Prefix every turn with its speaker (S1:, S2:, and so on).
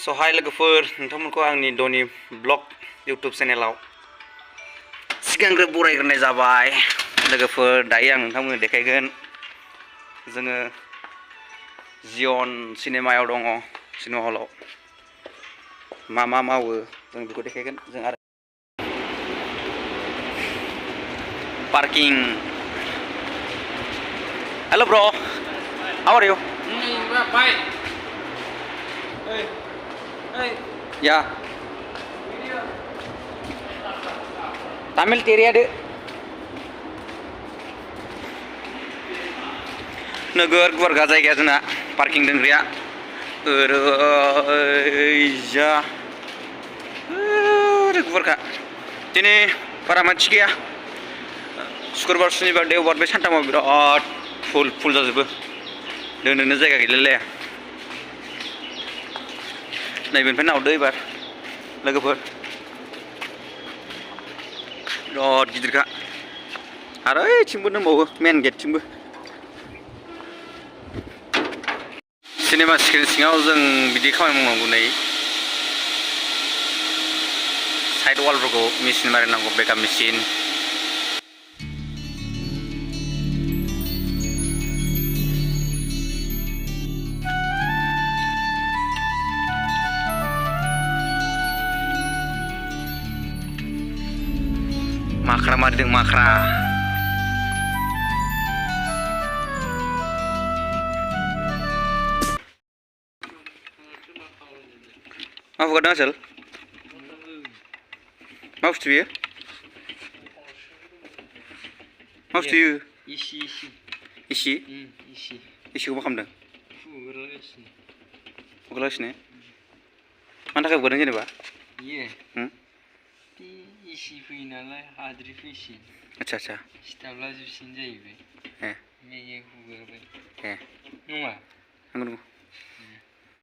S1: सहाय लोगोफोर नोंथांमोनखौ आंनि धनि ब्लग इउट्युब चेनेलाव सिगांग्रो बरायग्रोनाय जाबाय लोगोफोर। दायो आं नोंथांमोननो देखायगोन जोङो जियन सिनेमायाव दङ, सिनेमा हलाव मा मावो जों बेखौ देखायगोन। जों आरो पार्किं। हेल' ब्र, हाउ आर यू? या तामिल तेरियादो नोगोर गुवारगा जायगाया जोंना पार्किं दोनग्राया ओरैजा गुवारखा। दिनै बारा मानसि गैया, शुक्रबार सुनिबार देवबार बे सानथामाव बिराद फुल जाजोबो, दोननोनो जायगा गैलायलाया। नैबेनिफ्राय नाहरदो एबार लोगोफोर, बिराद गिदिरखा। आरो ओइथिंबो दंबावो मेन गेटथिंबो। सिनेमा स्क्रिन सिङाव जों बिदि खामानि मावनांगौ। नै साइड वालफोरखौ मेचिन मारिनांगौ, बेकआप मेचिन। माख्रा मारिदों, माख्रा। मा हुगारदों आसोल? मा बुस्थु बेयो? मा बुस्थु बेयो? इसि? इसिखौ मा खालामदों? हुगारगासिनो? मानि थाखाय हुगारदों जेनेबा?
S2: इसि फैयो नालाय, हाद्रि फैसिन।
S1: आच्छा
S2: सिथाबला जोबसिन जाहैबाय।
S1: ए
S2: बेखौ